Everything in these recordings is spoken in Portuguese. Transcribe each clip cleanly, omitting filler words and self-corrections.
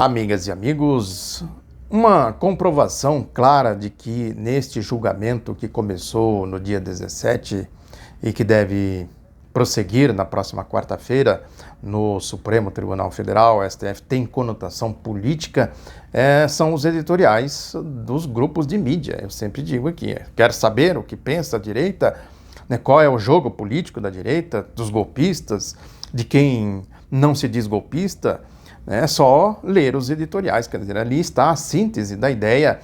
Amigas e amigos, uma comprovação clara de que neste julgamento que começou no dia 17 e que deve prosseguir na próxima quarta-feira no Supremo Tribunal Federal, STF, tem conotação política, são os editoriais dos grupos de mídia. Eu sempre digo aqui, quer saber o que pensa a direita, né, qual é o jogo político da direita, dos golpistas, de quem não se diz golpista. É só ler os editoriais, quer dizer, ali está a síntese da ideia,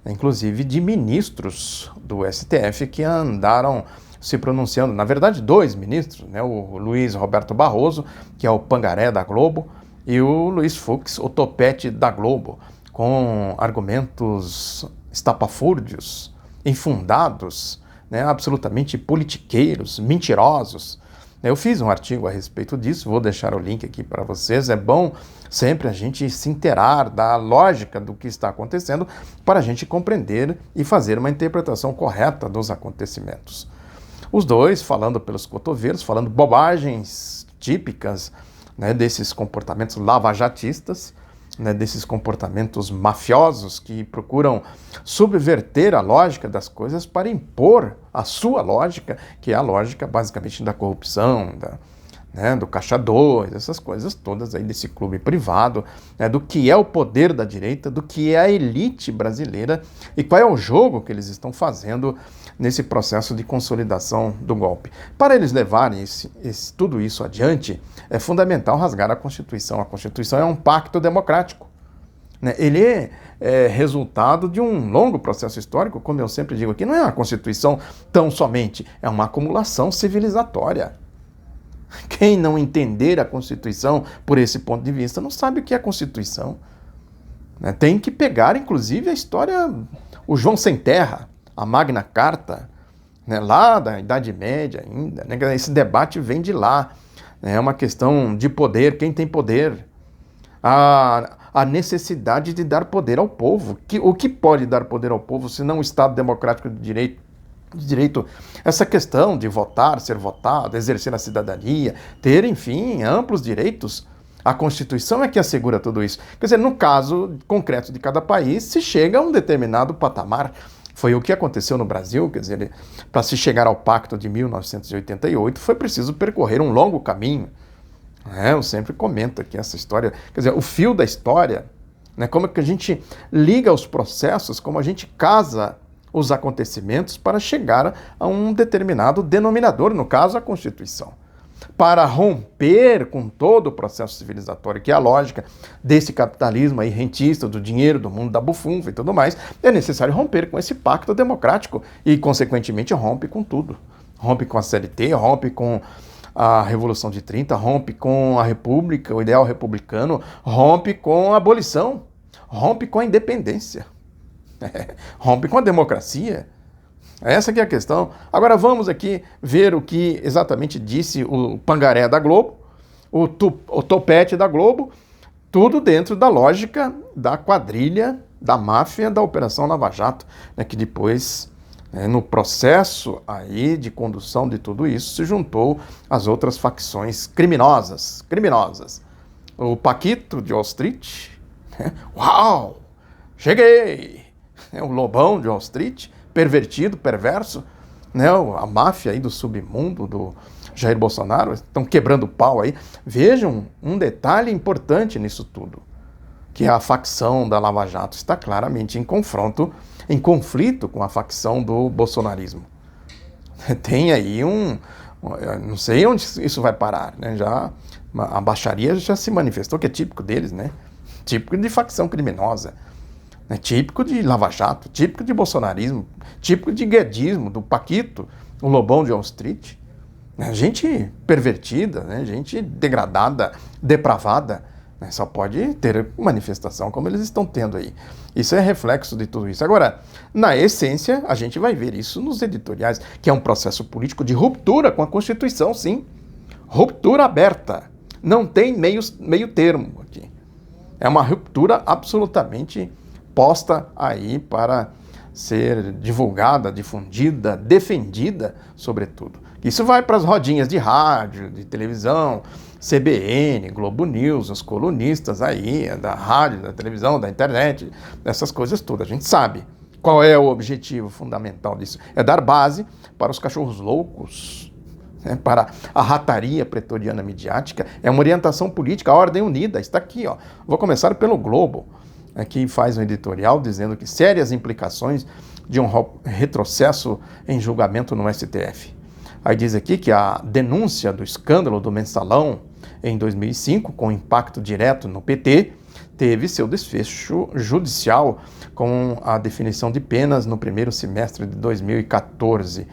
inclusive de ministros do STF que andaram se pronunciando, na verdade dois ministros, né, o Luiz Roberto Barroso, que é o pangaré da Globo, e o Luiz Fux, o topete da Globo, com argumentos estapafúrdios, infundados, né, absolutamente politiqueiros, mentirosos. Eu fiz um artigo a respeito disso, vou deixar o link aqui para vocês. É bom sempre a gente se inteirar da lógica do que está acontecendo para a gente compreender e fazer uma interpretação correta dos acontecimentos. Os dois falando pelos cotovelos, falando bobagens típicas, né, desses comportamentos lavajatistas, né, desses comportamentos mafiosos que procuram subverter a lógica das coisas para impor a sua lógica, que é a lógica basicamente da corrupção, do caixa 2, essas coisas todas aí desse clube privado, né, do que é o poder da direita, do que é a elite brasileira e qual é o jogo que eles estão fazendo nesse processo de consolidação do golpe. Para eles levarem tudo isso adiante, é fundamental rasgar a Constituição. A Constituição é um pacto democrático, né? Ele é resultado de um longo processo histórico, como eu sempre digo aqui, não é uma Constituição tão somente, é uma acumulação civilizatória. Quem não entender a Constituição por esse ponto de vista não sabe o que é Constituição. Né? Tem que pegar, inclusive, a história, o João Sem Terra, a Magna Carta, né, lá da Idade Média ainda, né, esse debate vem de lá, né, é uma questão de poder, quem tem poder, a necessidade de dar poder ao povo, o que pode dar poder ao povo se não o Estado democrático de direito, essa questão de votar, ser votado, exercer a cidadania, ter, enfim, amplos direitos. A Constituição é que assegura tudo isso. Quer dizer, no caso concreto de cada país, se chega a um determinado patamar. Foi o que aconteceu no Brasil, quer dizer, para se chegar ao Pacto de 1988, foi preciso percorrer um longo caminho. Eu sempre comento aqui essa história, quer dizer, o fio da história, né, como é que a gente liga os processos, como a gente casa os acontecimentos para chegar a um determinado denominador, no caso, a Constituição. Para romper com todo o processo civilizatório, que é a lógica desse capitalismo aí rentista, do dinheiro, do mundo da bufunfa e tudo mais, é necessário romper com esse pacto democrático e, consequentemente, rompe com tudo. Rompe com a CLT, rompe com a Revolução de 30, rompe com a República, o ideal republicano, rompe com a abolição, rompe com a independência, rompe com a democracia. Essa que é a questão. Agora vamos aqui ver o que exatamente disse o pangaré da Globo, o topete da Globo, tudo dentro da lógica da quadrilha, da máfia, da Operação Lava Jato, né, que depois, no processo aí de condução de tudo isso, se juntou às outras facções criminosas. O Paquito de Wall Street, uau, cheguei! O Lobão de Wall Street, pervertido, perverso, né? A máfia aí do submundo do Jair Bolsonaro, estão quebrando pau aí. Vejam um detalhe importante nisso tudo, que a facção da Lava Jato está claramente em conflito com a facção do bolsonarismo. Tem aí não sei onde isso vai parar, né? A baixaria já se manifestou, que é típico deles, né? Típico de facção criminosa. Típico de Lava Jato, típico de bolsonarismo, típico de guedismo, do Paquito, o Lobão de Wall Street. Gente pervertida, né? Gente degradada, depravada, né? Só pode ter manifestação como eles estão tendo aí. Isso é reflexo de tudo isso. Agora, na essência, a gente vai ver isso nos editoriais, que é um processo político de ruptura com a Constituição, sim. Ruptura aberta. Não tem meio termo aqui. É uma ruptura absolutamente posta aí para ser divulgada, difundida, defendida, sobretudo. Isso vai para as rodinhas de rádio, de televisão, CBN, Globo News, os colunistas aí, da rádio, da televisão, da internet, essas coisas todas. A gente sabe qual é o objetivo fundamental disso. É dar base para os cachorros loucos, né, para a rataria pretoriana midiática. É uma orientação política, a ordem unida, está aqui. Ó. Vou começar pelo Globo, que faz um editorial dizendo que sérias implicações de um retrocesso em julgamento no STF. Aí diz aqui que a denúncia do escândalo do Mensalão em 2005, com impacto direto no PT, teve seu desfecho judicial com a definição de penas no primeiro semestre de 2014.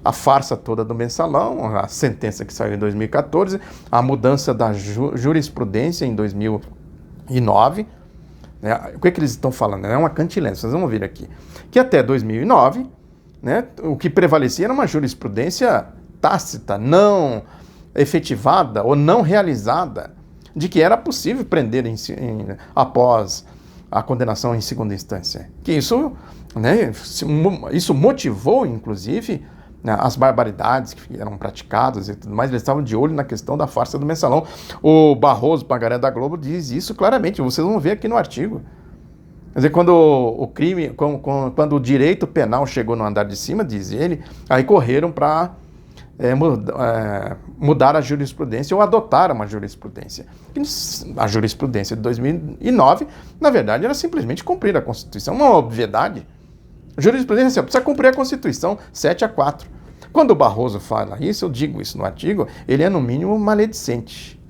A farsa toda do Mensalão, a sentença que saiu em 2014, a mudança da jurisprudência em 2009, né? O que eles estão falando? É uma cantilena, vocês vão ver aqui. Que até 2009, né, o que prevalecia era uma jurisprudência tácita, não efetivada ou não realizada, de que era possível prender após a condenação em segunda instância. Que isso, né, isso motivou, inclusive, né, as barbaridades que eram praticadas e tudo mais. Eles estavam de olho na questão da farsa do Mensalão. O Barroso, Pagaré da Globo, diz isso claramente, vocês vão ver aqui no artigo. Quer dizer, quando o crime, quando o direito penal chegou no andar de cima, diz ele, aí correram para mudar a jurisprudência ou adotar uma jurisprudência. A jurisprudência de 2009, na verdade, era simplesmente cumprir a Constituição, uma obviedade. A jurisprudência precisa cumprir a Constituição 7-4. Quando o Barroso fala isso, eu digo isso no artigo, ele é no mínimo maledicente.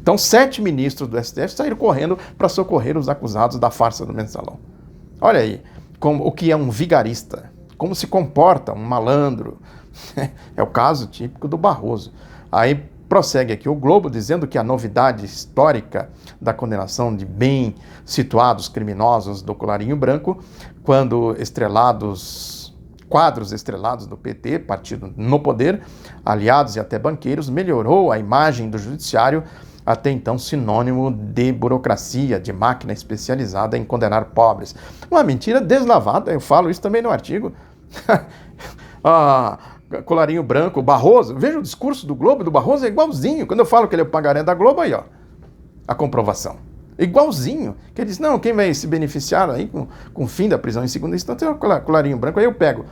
Então, 7 ministros do STF saíram correndo para socorrer os acusados da farsa do Mensalão. Olha aí, o que é um vigarista, como se comporta um malandro. É o caso típico do Barroso. Aí prossegue aqui o Globo dizendo que a novidade histórica da condenação de bem situados criminosos do colarinho branco, quando quadros estrelados do PT, partido no poder, aliados e até banqueiros, melhorou a imagem do judiciário, até então sinônimo de burocracia, de máquina especializada em condenar pobres. Uma mentira deslavada, eu falo isso também no artigo. Colarinho branco, Barroso, veja o discurso do Globo, do Barroso é igualzinho. Quando eu falo que ele é o Pagaré da Globo, aí ó, a comprovação. Igualzinho. Que ele diz, não, quem vai se beneficiar aí com o fim da prisão em segunda instância é o Colarinho branco. Aí eu pego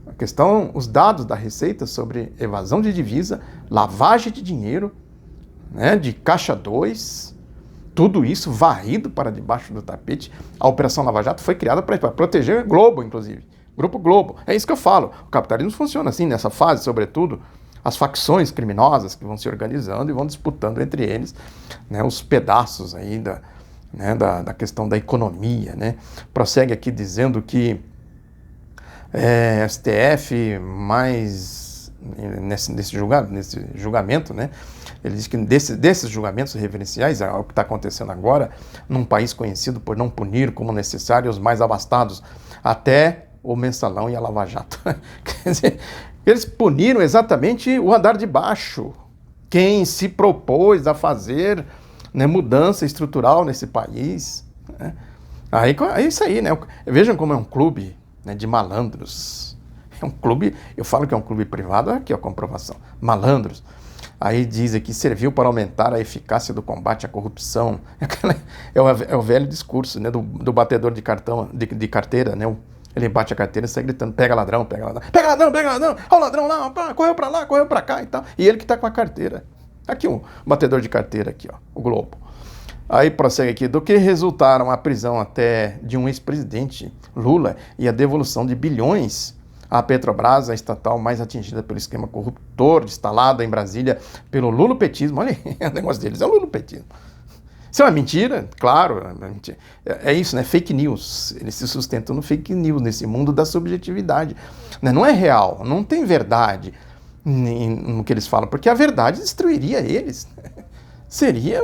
a questão, os dados da Receita sobre evasão de divisa, lavagem de dinheiro, né, de Caixa 2, tudo isso varrido para debaixo do tapete. A Operação Lava Jato foi criada para proteger o Globo, inclusive. Grupo Globo. É isso que eu falo. O capitalismo funciona assim, nessa fase, sobretudo, as facções criminosas que vão se organizando e vão disputando entre eles, né, os pedaços aí da questão da economia. Né. Prossegue aqui dizendo que STF, mais nesse julgamento, né, ele diz que desses julgamentos reverenciais, é o que está acontecendo agora, num país conhecido por não punir como necessário os mais abastados, até o Mensalão e a Lava Jato. Quer dizer, eles puniram exatamente o andar de baixo, quem se propôs a fazer, né, mudança estrutural nesse país. Né? Aí é isso aí, né? Vejam como é um clube, né, de malandros. É um clube, eu falo que é um clube privado, aqui a comprovação, malandros. Aí diz aqui, serviu para aumentar a eficácia do combate à corrupção. É o velho discurso, né, do batedor de carteira, né? Ele bate a carteira e sai gritando, pega ladrão, pega ladrão, pega ladrão, pega ladrão, olha o ladrão lá, correu para lá, correu para cá e tal. E ele que está com a carteira. Aqui um batedor de carteira aqui, ó, o Globo. Aí prossegue aqui, do que resultaram a prisão até de um ex-presidente, Lula, e a devolução de bilhões à Petrobras, a estatal mais atingida pelo esquema corruptor instalado em Brasília pelo lulopetismo. Olha aí, o negócio deles é o lulopetismo. Isso é uma mentira? Claro, é isso, né? Fake news. Eles se sustentam no fake news, nesse mundo da subjetividade. Não é real, não tem verdade no que eles falam, porque a verdade destruiria eles. Seria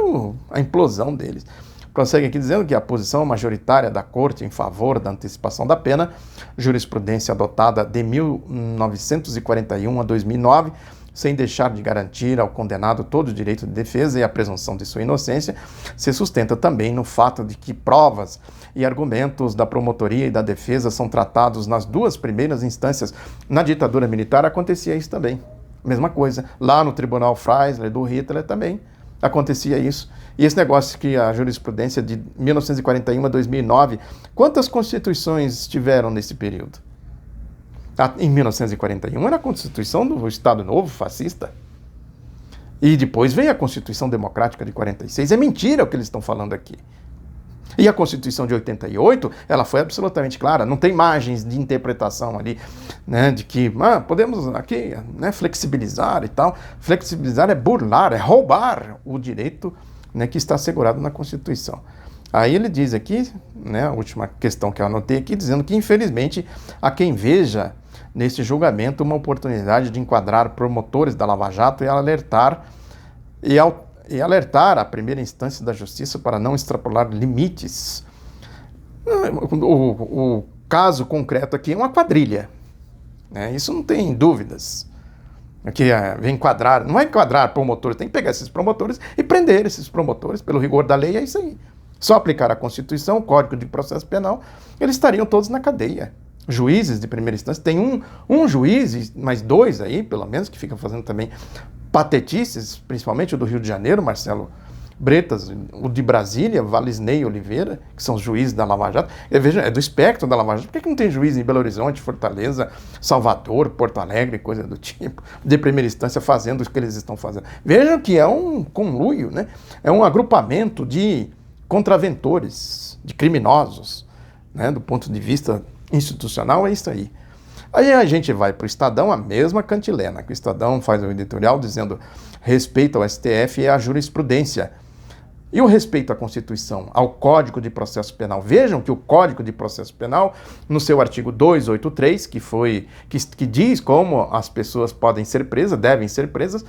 a implosão deles. Prossegue aqui dizendo que a posição majoritária da Corte em favor da antecipação da pena, jurisprudência adotada de 1941 a 2009, sem deixar de garantir ao condenado todo o direito de defesa e a presunção de sua inocência, se sustenta também no fato de que provas e argumentos da promotoria e da defesa são tratados nas duas primeiras instâncias. Na ditadura militar acontecia isso também. mesma coisa. Lá no Tribunal Freisler, do Hitler, também acontecia isso. E esse negócio que a jurisprudência de 1941 a 2009, quantas constituições tiveram nesse período? Em 1941 era a Constituição do Estado Novo, fascista. E depois veio a Constituição Democrática de 46. É mentira o que eles estão falando aqui. E a Constituição de 88, ela foi absolutamente clara, não tem margens de interpretação ali, né, de que podemos aqui, né, flexibilizar e tal. Flexibilizar é burlar, é roubar o direito, né, que está assegurado na Constituição. Aí ele diz aqui, né, a última questão que eu anotei aqui, dizendo que infelizmente há quem veja nesse julgamento uma oportunidade de enquadrar promotores da Lava Jato e alertar a primeira instância da justiça para não extrapolar limites. O caso concreto aqui é uma quadrilha, né? Isso não tem dúvidas. Aqui vem enquadrar, não é enquadrar promotores, tem que pegar esses promotores e prender esses promotores pelo rigor da lei, é isso aí. Só aplicar a Constituição, o Código de Processo Penal, eles estariam todos na cadeia. Juízes de primeira instância, tem um juiz, mais dois aí, pelo menos, que ficam fazendo também patetices, principalmente o do Rio de Janeiro, Marcelo Bretas, o de Brasília, Valisney Oliveira, que são os juízes da Lava Jato. Veja, é do espectro da Lava Jato. Por que não tem juiz em Belo Horizonte, Fortaleza, Salvador, Porto Alegre, coisa do tipo, de primeira instância, fazendo o que eles estão fazendo? Vejam que é um conluio, né? É um agrupamento de contraventores, de criminosos, né? Do ponto de vista institucional, é isso aí. Aí a gente vai para o Estadão, a mesma cantilena, que o Estadão faz o editorial dizendo respeito ao STF e à jurisprudência. E o respeito à Constituição, ao Código de Processo Penal. Vejam que o Código de Processo Penal, no seu artigo 283, que diz como as pessoas podem ser presas, devem ser presas,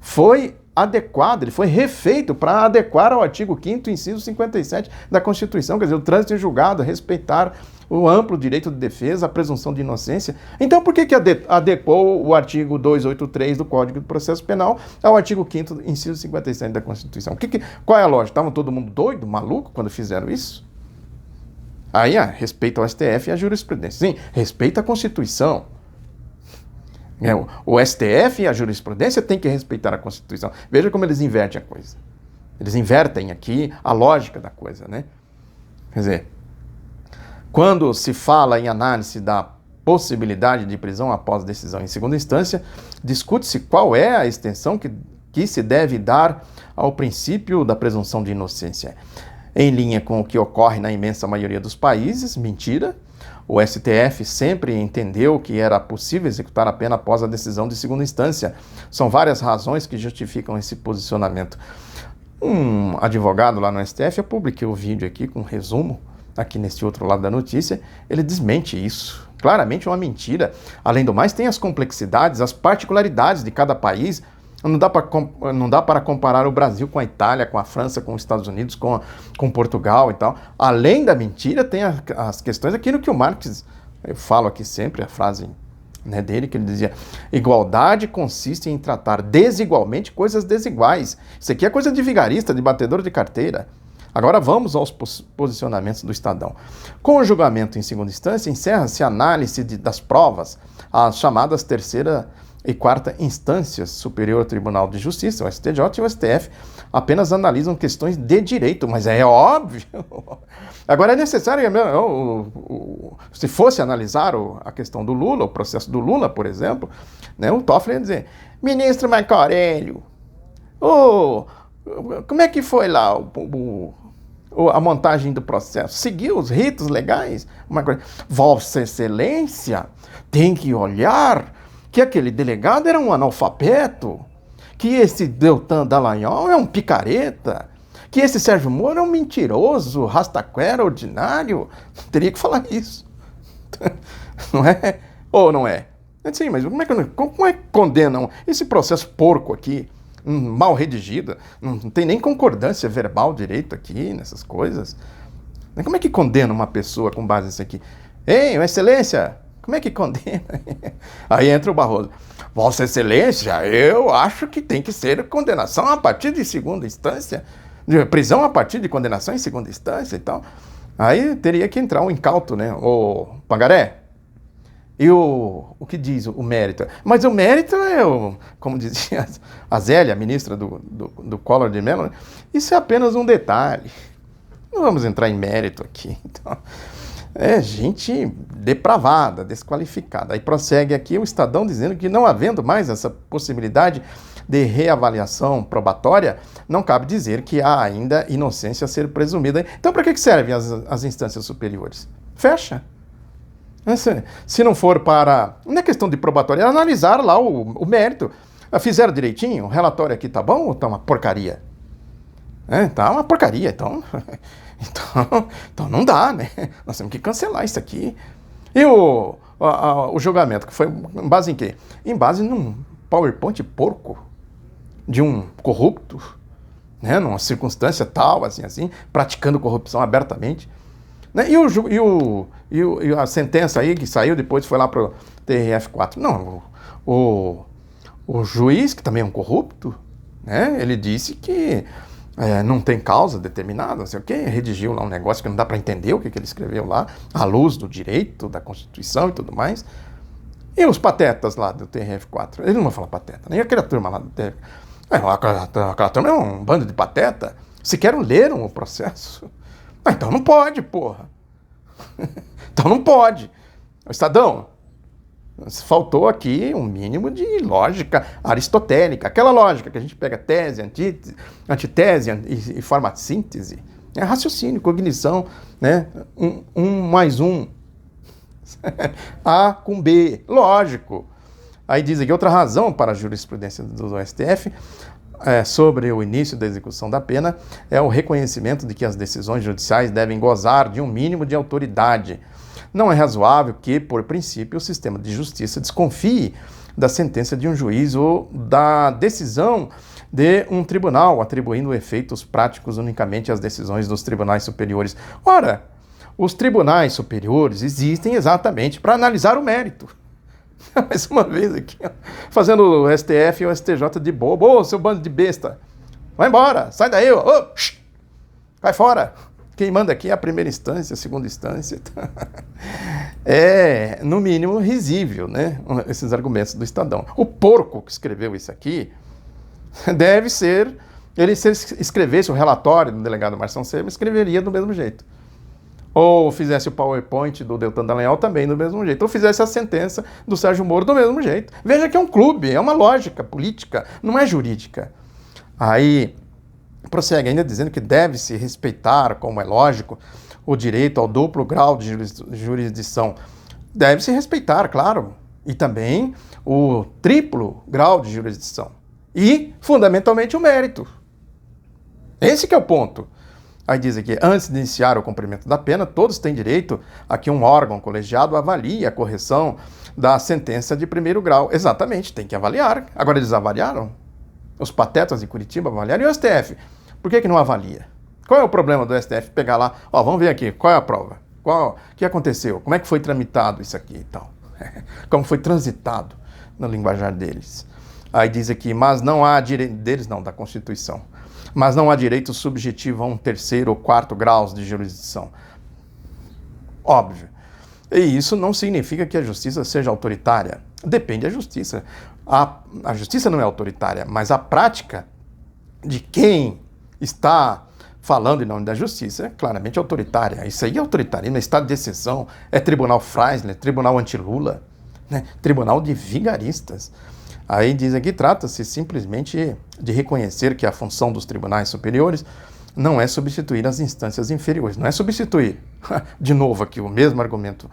foi adequado, ele foi refeito para adequar ao artigo 5º, inciso 57 da Constituição, quer dizer, o trânsito em julgado, respeitar o amplo direito de defesa, a presunção de inocência. Então, por que adequou o artigo 283 do Código de Processo Penal ao artigo 5º, inciso 57 da Constituição? Qual é a lógica? Estavam todo mundo doido, maluco, quando fizeram isso? Aí, respeito ao STF e à jurisprudência. Sim, respeita a Constituição. O STF e a jurisprudência têm que respeitar a Constituição. Veja como eles invertem a coisa. Eles invertem aqui a lógica da coisa, né? Quer dizer, quando se fala em análise da possibilidade de prisão após decisão em segunda instância, discute-se qual é a extensão que se deve dar ao princípio da presunção de inocência. Em linha com o que ocorre na imensa maioria dos países, mentira. O STF sempre entendeu que era possível executar a pena após a decisão de segunda instância. São várias razões que justificam esse posicionamento. Um advogado lá no STF, eu publiquei o vídeo aqui com um resumo, aqui nesse outro lado da notícia, ele desmente isso. Claramente é uma mentira. Além do mais, tem as complexidades, as particularidades de cada país. Não dá para comparar o Brasil com a Itália, com a França, com os Estados Unidos, com Portugal e tal. Além da mentira, tem as questões, aquilo que o Marx, eu falo aqui sempre, a frase, né, dele, que ele dizia: igualdade consiste em tratar desigualmente coisas desiguais. Isso aqui é coisa de vigarista, de batedor de carteira. Agora vamos aos posicionamentos do Estadão. Com o julgamento em segunda instância, encerra-se a análise das provas, as chamadas terceira e quarta instâncias. Superior Tribunal de Justiça, o STJ e o STF, apenas analisam questões de direito, mas é óbvio. Agora é necessário, se fosse analisar a questão do Lula, o processo do Lula, por exemplo, né, o Toffoli ia dizer: ministro Marco Aurélio, como é que foi lá a montagem do processo? Seguiu os ritos legais? Vossa Excelência tem que olhar que aquele delegado era um analfabeto, que esse Deltan Dallagnol é um picareta, que esse Sérgio Moro é um mentiroso, rastaquera ordinário. Teria que falar isso. Não é? Ou não é? Sim, mas como é que condenam esse processo porco aqui, mal redigido? Não tem nem concordância verbal direito aqui nessas coisas. Como é que condena uma pessoa com base nisso aqui? Ei, Excelência, como é que condena? Aí entra o Barroso: Vossa Excelência, eu acho que tem que ser condenação a partir de segunda instância, prisão a partir de condenação em segunda instância e tal. Aí teria que entrar um incauto, né? Ô, Pangaré, E o que diz o mérito? Mas o mérito é, como dizia a Zélia, a ministra do Collor de Mello, né? Isso é apenas um detalhe. Não vamos entrar em mérito aqui. Então, é gente depravada, desqualificada. Aí prossegue aqui o Estadão dizendo que não havendo mais essa possibilidade de reavaliação probatória, não cabe dizer que há ainda inocência a ser presumida. Então, para que servem as instâncias superiores? Fecha. Se não for para... Não é questão de probatória, é analisar lá o mérito. Fizeram direitinho? O relatório aqui tá bom ou tá uma porcaria? Tá uma porcaria, então não dá, né? Nós temos que cancelar isso aqui. E o julgamento, que foi em base em quê? Em base num PowerPoint porco de um corrupto, né? Numa circunstância tal, assim, praticando corrupção abertamente. Né? E a sentença aí que saiu depois foi lá para o TRF4. Não, o juiz, que também é um corrupto, né? Ele disse que não tem causa determinada, não sei o quê, redigiu lá um negócio que não dá para entender o que ele escreveu lá, à luz do direito, da Constituição e tudo mais. E os patetas lá do TRF4? Ele não vai falar pateta, nem aquela turma lá do TRF4. Aquela turma é um bando de pateta. Sequer leram o processo. Então não pode, porra. Então não pode. Estadão, faltou aqui um mínimo de lógica aristotélica. Aquela lógica que a gente pega tese, antitese e forma síntese. É raciocínio, cognição, né? Um mais um. A com B. Lógico. Aí diz aqui outra razão para a jurisprudência do STF sobre o início da execução da pena é o reconhecimento de que as decisões judiciais devem gozar de um mínimo de autoridade. Não é razoável que, por princípio, o sistema de justiça desconfie da sentença de um juiz ou da decisão de um tribunal, atribuindo efeitos práticos unicamente às decisões dos tribunais superiores. Ora, os tribunais superiores existem exatamente para analisar o mérito. Mais uma vez aqui, ó, fazendo o STF e o STJ de bobo. Ô, seu bando de besta, vai embora, sai daí, ó. Vai fora. Quem manda aqui é a primeira instância, a segunda instância. É, no mínimo, risível, né? Esses argumentos do Estadão. O porco que escreveu isso aqui deve ser... Ele, se escrevesse o relatório do delegado Marção Seba, escreveria do mesmo jeito. Ou fizesse o PowerPoint do Deltan Dallagnol também do mesmo jeito. Ou fizesse a sentença do Sérgio Moro do mesmo jeito. Veja que é um clube, é uma lógica política, não é jurídica. Aí prossegue ainda dizendo que deve-se respeitar, como é lógico, o direito ao duplo grau de jurisdição. Deve-se respeitar, claro. E também o triplo grau de jurisdição. E, fundamentalmente, o mérito. Esse que é o ponto. Aí diz aqui, antes de iniciar o cumprimento da pena, todos têm direito a que um órgão colegiado avalie a correção da sentença de primeiro grau. Exatamente, tem que avaliar. Agora eles avaliaram? Os patetas de Curitiba avaliaram. E o STF? Por que não avalia? Qual é o problema do STF pegar lá? Ó, vamos ver aqui, qual é a prova? O que aconteceu? Como é que foi tramitado isso aqui e tal? Como foi transitado no linguajar deles? Aí diz aqui, mas não há direito... Deles não, da Constituição. Mas não há direito subjetivo a um terceiro ou quarto graus de jurisdição. Óbvio. E isso não significa que a justiça seja autoritária. Depende da justiça. A justiça não é autoritária, mas a prática de quem está falando em nome da justiça é claramente autoritária. Isso aí é autoritarismo, é estado de exceção, é tribunal Freisler, tribunal anti-Lula, né? Tribunal de vigaristas. Aí diz aqui, trata-se simplesmente de reconhecer que a função dos tribunais superiores não é substituir as instâncias inferiores. Não é substituir. De novo aqui, o mesmo argumento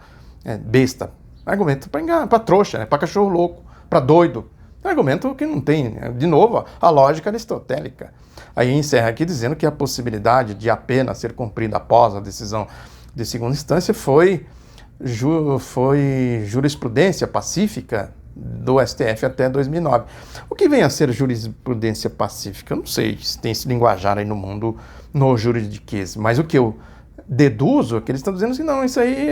besta. Argumento para enganar, para trouxa, né? Para cachorro louco, para doido. Argumento que não tem, de novo, a lógica aristotélica. Aí encerra aqui dizendo que a possibilidade de a pena ser cumprida após a decisão de segunda instância foi jurisprudência pacífica do STF até 2009. O que vem a ser jurisprudência pacífica? Eu não sei se tem esse linguajar aí no mundo, no juridiquês, mas o que eu deduzo é que eles estão dizendo assim, não, isso aí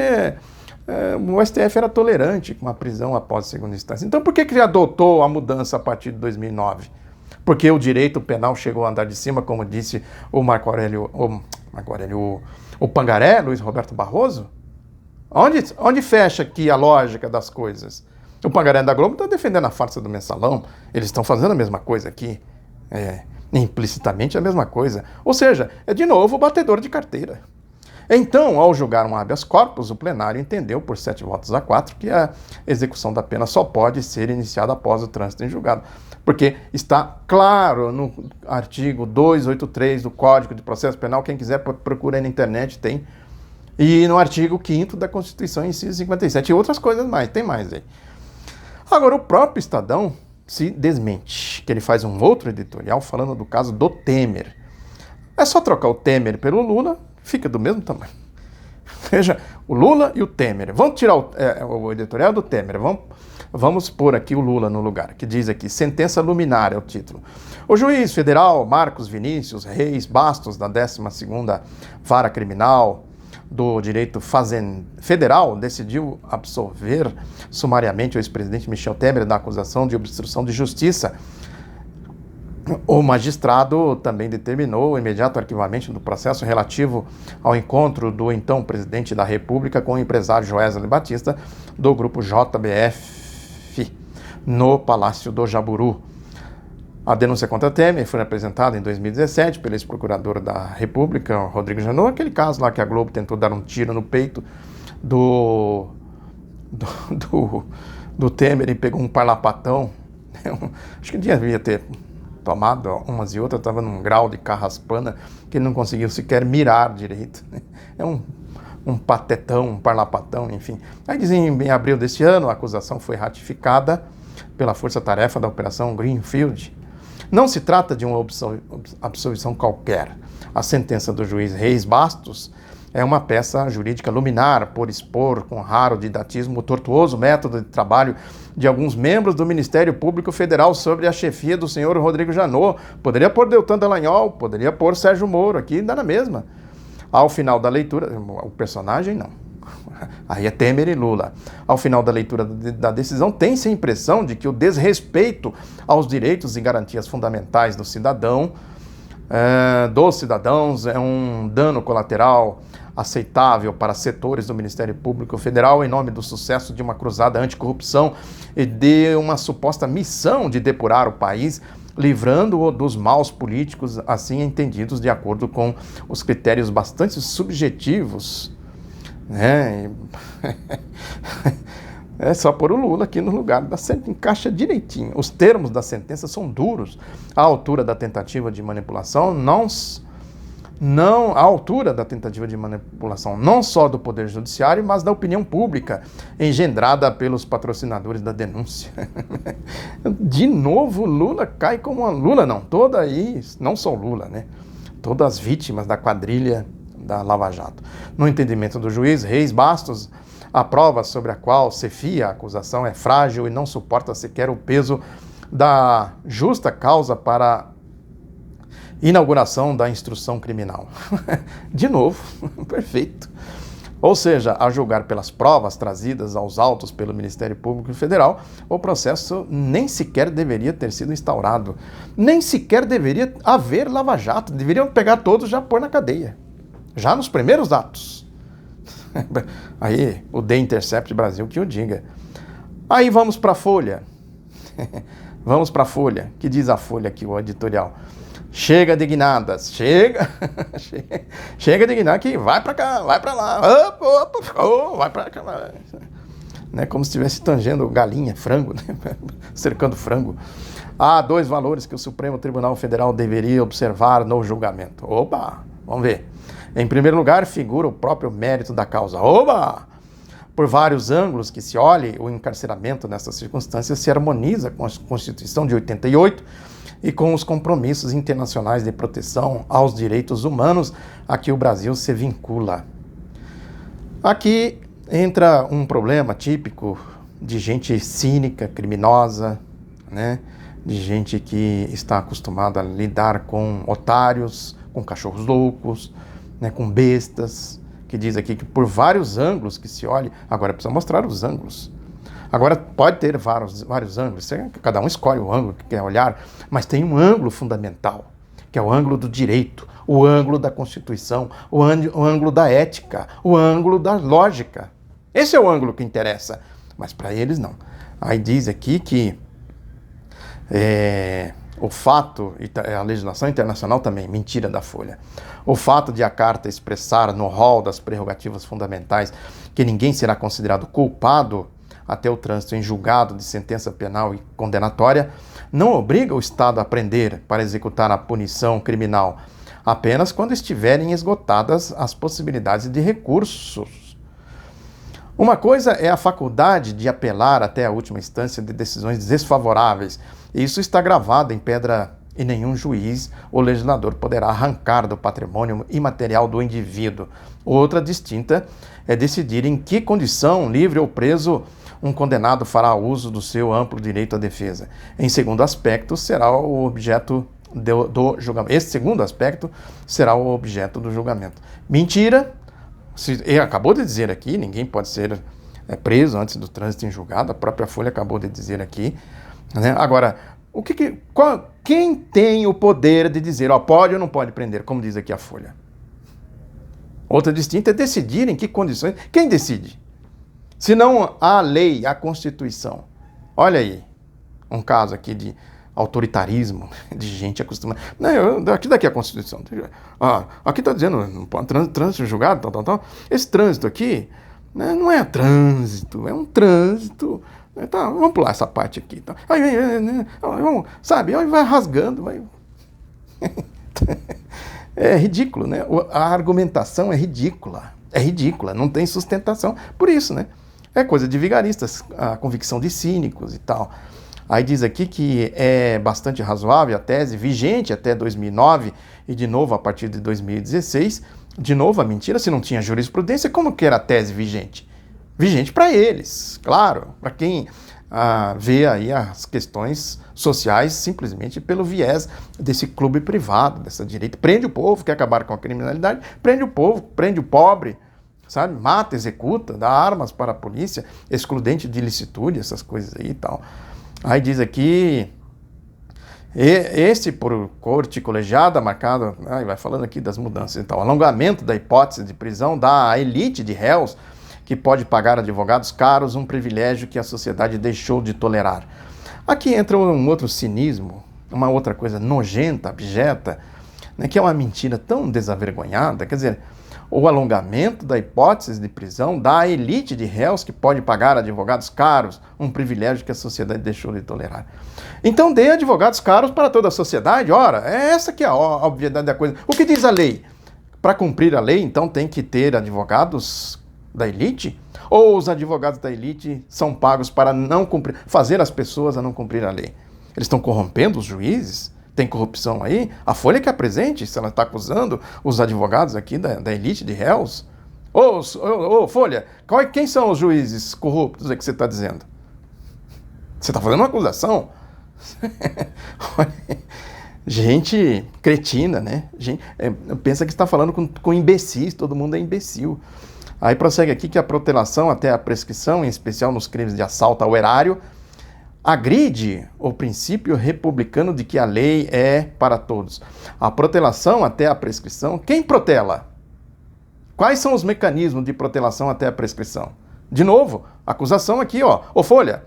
o STF era tolerante com a prisão após a segunda instância. Então por que ele adotou a mudança a partir de 2009? Porque o direito penal chegou a andar de cima, como disse o o Pangaré, Luiz Roberto Barroso? Onde fecha aqui a lógica das coisas? O Pangaré da Globo está defendendo a farsa do mensalão, eles estão fazendo a mesma coisa aqui, implicitamente a mesma coisa. Ou seja, é de novo o batedor de carteira. Então, ao julgar um habeas corpus, o plenário entendeu, por 7 votos a 4, que a execução da pena só pode ser iniciada após o trânsito em julgado. Porque está claro no artigo 283 do Código de Processo Penal, quem quiser procura aí na internet, tem. E no artigo 5º da Constituição, inciso 57, e outras coisas mais, tem mais aí. Agora, o próprio Estadão se desmente, que ele faz um outro editorial falando do caso do Temer. É só trocar o Temer pelo Lula, fica do mesmo tamanho. Veja, o Lula e o Temer. Vamos tirar o editorial do Temer, vamos pôr aqui o Lula no lugar, que diz aqui, sentença luminar é o título. O juiz federal Marcos Vinícius Reis Bastos, da 12ª Vara Criminal do Direito Federal, decidiu absolver sumariamente o ex-presidente Michel Temer da acusação de obstrução de justiça. O magistrado também determinou o imediato arquivamento do processo relativo ao encontro do então presidente da República com o empresário Joesley Batista, do grupo JBF, no Palácio do Jaburu. A denúncia contra Temer foi apresentada em 2017 pelo ex-procurador da República, Rodrigo Janot, aquele caso lá que a Globo tentou dar um tiro no peito do Temer e pegou um parlapatão. Acho que devia ter tomado umas e outras, estava num grau de carraspana que ele não conseguiu sequer mirar direito. É um patetão, um parlapatão, enfim. Aí dizem, em abril deste ano, a acusação foi ratificada pela força-tarefa da Operação Greenfield. Não se trata de uma absolvição qualquer. A sentença do juiz Reis Bastos é uma peça jurídica luminar por expor com raro didatismo o tortuoso método de trabalho de alguns membros do Ministério Público Federal sobre a chefia do senhor Rodrigo Janot. Poderia pôr Deltan Dallagnol, poderia pôr Sérgio Moro, aqui dá na mesma. Ao final da leitura, o personagem não. Aí é Temer e Lula. Ao final da leitura da decisão, tem-se a impressão de que o desrespeito aos direitos e garantias fundamentais dos cidadãos é um dano colateral aceitável para setores do Ministério Público Federal em nome do sucesso de uma cruzada anticorrupção e de uma suposta missão de depurar o país, livrando-o dos maus políticos assim entendidos de acordo com os critérios bastante subjetivos. É só pôr o Lula aqui no lugar da sentença, encaixa direitinho. Os termos da sentença são duros. A altura da tentativa de manipulação a altura da tentativa de manipulação não só do Poder Judiciário, mas da opinião pública, engendrada pelos patrocinadores da denúncia. De novo, Lula cai como uma... Lula não, toda aí, não só Lula, né? Todas as vítimas da quadrilha da Lava Jato. No entendimento do juiz Reis Bastos, a prova sobre a qual se fia a acusação é frágil e não suporta sequer o peso da justa causa para inauguração da instrução criminal. De novo, perfeito. Ou seja, a julgar pelas provas trazidas aos autos pelo Ministério Público Federal, o processo nem sequer deveria ter sido instaurado. Nem sequer deveria haver Lava Jato. Deveriam pegar todos e já pôr na cadeia. Já nos primeiros atos. Aí, o The Intercept Brasil que o diga. Aí vamos para a Folha. Vamos para a Folha. Que diz a Folha aqui, o editorial. Chega dignadas, chega dignar que vai para cá, vai para lá, vai para cá. Né? Como se estivesse tangendo galinha, frango, né? Cercando frango. Há 2 valores que o Supremo Tribunal Federal deveria observar no julgamento. Opa, vamos ver. Em primeiro lugar, figura o próprio mérito da causa. Oba! Por vários ângulos que se olhe, o encarceramento nessas circunstâncias se harmoniza com a Constituição de 88 e com os compromissos internacionais de proteção aos direitos humanos a que o Brasil se vincula. Aqui entra um problema típico de gente cínica, criminosa, né? De gente que está acostumada a lidar com otários, com cachorros loucos, né? Com bestas, que diz aqui que por vários ângulos que se olhe, agora precisa mostrar os ângulos. Agora pode ter vários ângulos, cada um escolhe o ângulo que quer olhar, mas tem um ângulo fundamental, que é o ângulo do direito, o ângulo da Constituição, o ângulo da ética, o ângulo da lógica. Esse é o ângulo que interessa, mas para eles não. Aí diz aqui que o fato, e a legislação internacional também, mentira da Folha, o fato de a carta expressar no rol das prerrogativas fundamentais que ninguém será considerado culpado até o trânsito em julgado de sentença penal e condenatória, não obriga o Estado a prender para executar a punição criminal, apenas quando estiverem esgotadas as possibilidades de recursos. Uma coisa é a faculdade de apelar até a última instância de decisões desfavoráveis. Isso está gravado em pedra e nenhum juiz ou legislador poderá arrancar do patrimônio imaterial do indivíduo. Outra distinta é decidir em que condição, livre ou preso, um condenado fará uso do seu amplo direito à defesa. Em segundo aspecto, será o objeto do julgamento. Esse segundo aspecto será o objeto do julgamento. Mentira! Ele acabou de dizer aqui, ninguém pode ser preso antes do trânsito em julgado, a própria Folha acabou de dizer aqui. Né? Agora, quem tem o poder de dizer, pode ou não pode prender, como diz aqui a Folha? Outra distinta é decidir em que condições. Quem decide? Se não a lei, a Constituição. Olha aí, um caso aqui de autoritarismo, de gente acostumada. Não, daqui a Constituição. Aqui está dizendo, não pode trânsito julgado, tal. Esse trânsito aqui, né, não é trânsito, é um trânsito. Tá, vamos pular essa parte aqui. Tá. Sabe, aí vai rasgando, vai. É ridículo, né? A argumentação é ridícula, não tem sustentação. Por isso, né? É coisa de vigaristas, a convicção de cínicos e tal. Aí diz aqui que é bastante razoável a tese vigente até 2009 e de novo a partir de 2016. De novo a mentira, se não tinha jurisprudência, como que era a tese vigente? Vigente para eles, claro, para quem vê aí as questões sociais simplesmente pelo viés desse clube privado, dessa direita. Prende o povo, quer acabar com a criminalidade, prende o povo, prende o pobre, sabe? Mata, executa, dá armas para a polícia, excludente de ilicitude, essas coisas aí e tal. Aí diz aqui, por corte colegiada, marcado, vai falando aqui das mudanças e tal, alongamento da hipótese de prisão dá à elite de réus que pode pagar advogados caros um privilégio que a sociedade deixou de tolerar. Aqui entra um outro cinismo, uma outra coisa nojenta, abjeta, né, que é uma mentira tão desavergonhada, quer dizer, o alongamento da hipótese de prisão dá à elite de réus que pode pagar advogados caros um privilégio que a sociedade deixou de tolerar. Então dê advogados caros para toda a sociedade, ora, é essa que é a obviedade da coisa. O que diz a lei? Para cumprir a lei, então tem que ter advogados da elite? Ou os advogados da elite são pagos para não cumprir, fazer as pessoas a não cumprir a lei? Eles estão corrompendo os juízes? Tem corrupção aí? A Folha que apresente, se ela está acusando os advogados aqui da elite de réus? Ô, Folha, quem são os juízes corruptos que você está dizendo? Você está fazendo uma acusação? Gente cretina, né? Pensa que está falando com imbecis, todo mundo é imbecil. Aí prossegue aqui que a protelação até a prescrição, em especial nos crimes de assalto ao erário, agride o princípio republicano de que a lei é para todos. A protelação até a prescrição, quem protela? Quais são os mecanismos de protelação até a prescrição? De novo, acusação aqui, Ô Folha,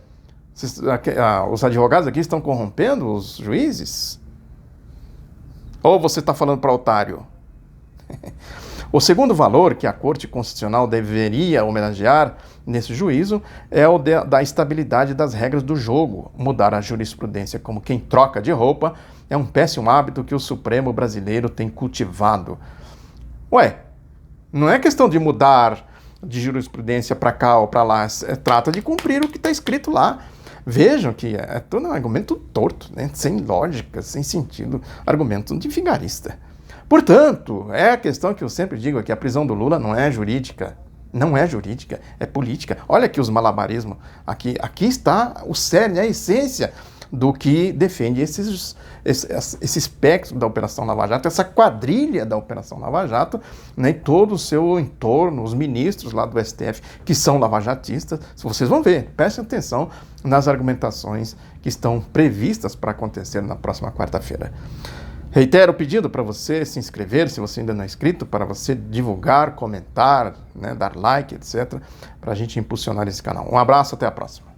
os advogados aqui estão corrompendo os juízes? Ou você está falando para otário? O segundo valor que a Corte Constitucional deveria homenagear nesse juízo é o da estabilidade das regras do jogo. Mudar a jurisprudência como quem troca de roupa é um péssimo hábito que o Supremo brasileiro tem cultivado. Não é questão de mudar de jurisprudência para cá ou para lá, trata de cumprir o que está escrito lá. Vejam que é todo um argumento torto, né? Sem lógica, sem sentido, argumento de vigarista. Portanto, é a questão que eu sempre digo aqui, a prisão do Lula não é jurídica, é política. Olha aqui os malabarismos, aqui está o cerne, a essência do que defende esse espectro da Operação Lava Jato, essa quadrilha da Operação Lava Jato, né, e todo o seu entorno, os ministros lá do STF, que são lavajatistas. Vocês vão ver, prestem atenção nas argumentações que estão previstas para acontecer na próxima quarta-feira. Reitero o pedido para você se inscrever, se você ainda não é inscrito, para você divulgar, comentar, né, dar like, etc., para a gente impulsionar esse canal. Um abraço, até a próxima.